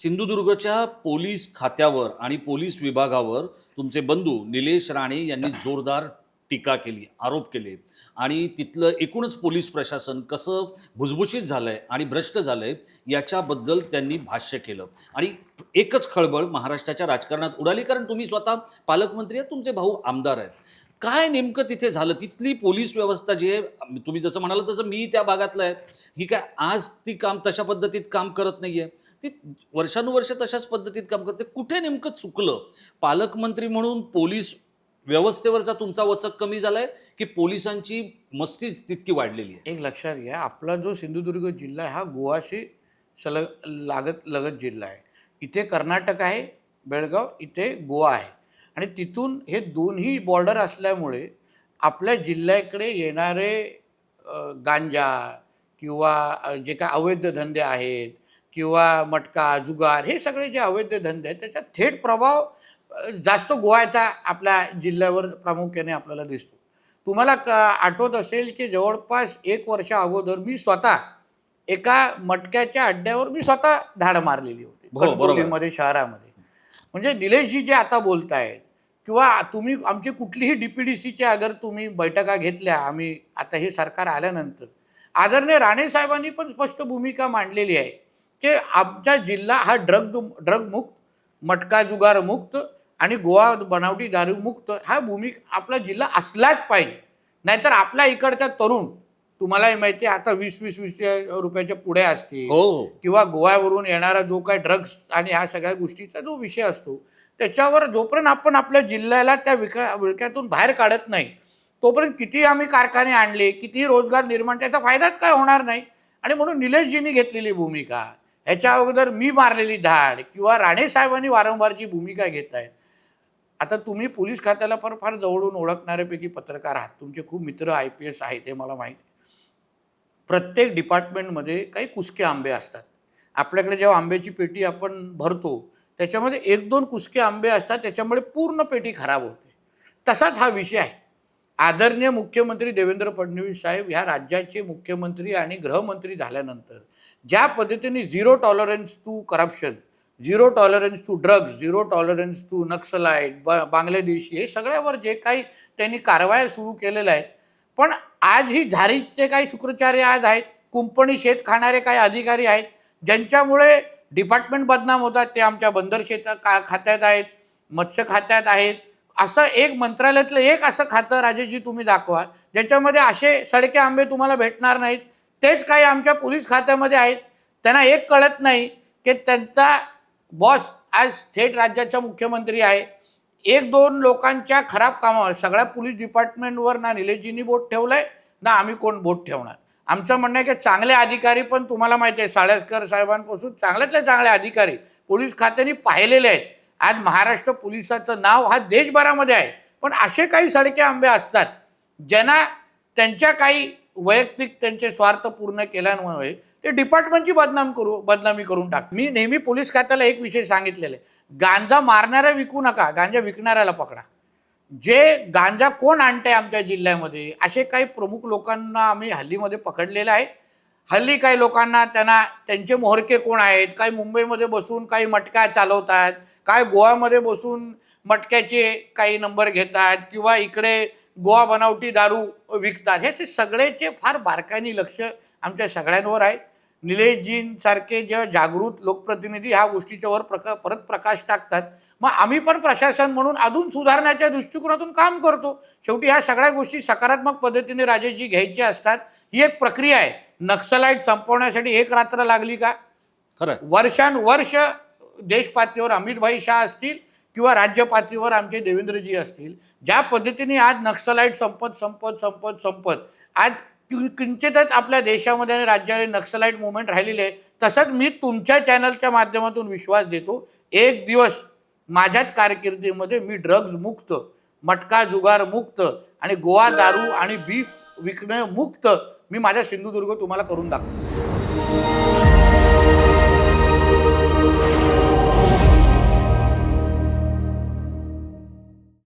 सिंधुदुर्गच्या पोलीस खात्यावर आणि पोलीस विभागावर तुमचे बंधू निलेश राणे यांनी जोरदार टीका केली, आरोप केले आणि तिथलं एकूणच पोलीस प्रशासन कसं भुसभुशीत झालंय आणि भ्रष्ट झालंय याच्याबद्दल त्यांनी भाष्य केलं. आणि एकच खळबळ महाराष्ट्राच्या राजकारणात उडाली, कारण तुम्ही स्वतः पालकमंत्री आहेत, तुमचे भाऊ आमदार आहेत. काय नेमकं तिथे झालं? तिथली पोलीस व्यवस्था जी आहे, तुम्ही जसं म्हणालात तसं मी त्या भागातलं आहे, ही काय आज ती काम तशा पद्धतीत काम करत नाहीये. ती वर्षानुवर्ष तशाच पद्धतीत काम करते. कुठे नेमकं चुकलं? पालकमंत्री म्हणून पोलीस व्यवस्थेवरचा तुमचा वचक कमी झालाय की पोलिसांची मस्तीच तितकी वाढलेली आहे? एक लक्षात घ्या, आपला जो सिंधुदुर्ग जिल्हा आहे हा गोवाशी लगत जिल्हा आहे. इथे कर्नाटक आहे बेळगाव, इथे गोवा आहे आणि तिथून हे दोन्ही बॉर्डर असल्यामुळे आपल्या जिल्ह्याकडे येणारे गांजा किंवा जे काय अवैध धंदे आहेत किंवा मटका जुगार हे सगळे जे अवैध धंदे आहेत त्याचा थेट प्रभाव जास्त गोव्याचा आपल्या जिल्ह्यावर प्रामुख्याने आपल्याला दिसतो. तुम्हाला आठवत असेल की जवळपास 1 वर्ष अगोदर मी स्वतः एका मटक्याच्या अड्ड्यावर मी स्वतः धाड मारलेली होती कणकवलीमध्ये शहरामध्ये. म्हणजे निलेशजी जे आता बोलतायत किंवा तुम्ही आमची कुठलीही DPDCच्या अगर तुम्ही बैठका घेतल्या, आम्ही आता हे सरकार आल्यानंतर आदरणीय राणे साहेबांनी पण स्पष्ट भूमिका मांडलेली आहे की आमचा जिल्हा हा ड्रग मुक्त, मटका जुगार मुक्त आणि गोवा बनावटी दारू मुक्त हा भूमिका आपला जिल्हा असलाच पाहिजे. नाहीतर आपल्या इकडचा तरुण, तुम्हालाही माहिती आहे, आता 20-20 रुपयाच्या पुढे असतील किंवा गोव्यावरून येणारा जो काय ड्रग्स आणि ह्या सगळ्या गोष्टीचा जो विषय असतो त्याच्यावर जोपर्यंत आपण आपल्या जिल्ह्याला त्या विळख्यातून बाहेर काढत नाही तोपर्यंत किती आम्ही कारखाने आणले, किती रोजगार निर्माण, त्याचा फायदाच काय होणार नाही. आणि म्हणून निलेशजींनी घेतलेली भूमिका, ह्याच्या अगोदर मी मारलेली धाड किंवा राणे साहेबांनी वारंवारची भूमिका घेत आहेत. आता तुम्ही पोलीस खात्याला फार जवळून ओळखणाऱ्यापैकी पत्रकार आहात, तुमचे खूप मित्र IPS आहेत हे मला माहिती आहे. प्रत्येक डिपार्टमेंटमध्ये काही कुसके आंबे असतात. आपल्याकडे जेव्हा आंब्याची पेटी आपण भरतो त्याच्यामध्ये 1-2 कुसके आंबे असतात, त्याच्यामुळे पूर्ण पेटी खराब होते. तसाच हा विषय आहे. आदरणीय मुख्यमंत्री देवेंद्र फडणवीस साहेब ह्या राज्याचे मुख्यमंत्री आणि गृहमंत्री झाल्यानंतर ज्या पद्धतीने 0 tolerance to corruption, 0 tolerance to drugs, 0 tolerance to naxalite, Bangladeshi, हे सगळ्यावर जे काही त्यांनी कारवाया सुरू केलेल्या आहेत, पण आज ही झारीचे काही शुक्राचार्य आज आहेत, कुंपणी शेत खाणारे काही अधिकारी आहेत ज्यांच्यामुळे डिपार्टमेंट बदनाम होतात. ते आमच्या बंदर खात्यात आहेत, मत्स्य खात्यात आहेत. असं एक मंत्रालयातलं एक असं खातं राजेशजी तुम्ही दाखवा ज्याच्यामध्ये असे सडके आंबे तुम्हाला भेटणार नाहीत. तेच काही आमच्या पोलीस खात्यामध्ये आहेत. त्यांना एक कळत नाही की त्यांचा बॉस आज थेट राज्याचा मुख्यमंत्री आहे. 1-2 लोकांच्या खराब कामावर सगळ्या पोलीस डिपार्टमेंटवर ना निलेशजींनी बोट ठेवलंय ना आम्ही कोण बोट ठेवणार. आमचं म्हणणं आहे की चांगले अधिकारी पण तुम्हाला माहिती आहे, साळेकर साहेबांपासून चांगल्यातले चांगले अधिकारी पोलीस खात्याने पाहिलेले आहेत. आज महाराष्ट्र पोलिसाचं नाव हा देशभरामध्ये आहे. पण असे काही सडके आंबे असतात ज्यांना त्यांच्या काही वैयक्तिक त्यांचे स्वार्थ पूर्ण केल्यामुळे ते डिपार्टमेंटची बदनामी करून टाकतात. मी नेहमी पोलीस खात्याला एक विषय सांगितलेला आहे, गांजा मारणाऱ्या विकू नका, गांजा विकणाऱ्याला पकडा. जे गांजा कोण आणतंय आमच्या जिल्ह्यामध्ये असे काही प्रमुख लोकांना आम्ही हल्लीमध्ये पकडलेलं आहे. हल्ली काही लोकांना त्यांचे मोहरके कोण आहेत, काही मुंबईमध्ये बसून काही मटका चालवतात, काय गोव्यामध्ये बसून मटक्याचे काही नंबर घेतात किंवा इकडे गोवा बनावटी दारू विकतात. हे सगळ्याचे फार बारकाईने लक्ष आमच्या सगळ्यांवर आहे. निलेशजींसारखे जे जागृत लोकप्रतिनिधी ह्या गोष्टीच्यावर परत प्रकाश टाकतात. मग आम्ही पण प्रशासन म्हणून अजून सुधारण्याच्या दृष्टिकोनातून काम करतो. शेवटी ह्या सगळ्या गोष्टी सकारात्मक पद्धतीने राजेशजी घ्यायच्या असतात. ही एक प्रक्रिया आहे. नक्सलाईट संपवण्यासाठी 1 रात्र लागली का? खरं. वर्षानुवर्ष देश पातळीवर अमितभाई शाह असतील किंवा राज्य पातळीवर आमचे देवेंद्रजी असतील, ज्या पद्धतीने आज नक्सलाईट संपत आज किंचितच आपल्या देशामध्ये आणि राज्याने नक्सलाईट मुवमेंट राहिलेली आहे. तसंच मी तुमच्या चॅनलच्या माध्यमातून विश्वास देतो, एक दिवस माझ्याच कारकिर्दीमध्ये मी ड्रग्ज मुक्त, मटका जुगार मुक्त आणि गोवा दारू आणि बीफ विकणं मुक्त मी माझ्या सिंधुदुर्ग तुम्हाला करून दाखवतो.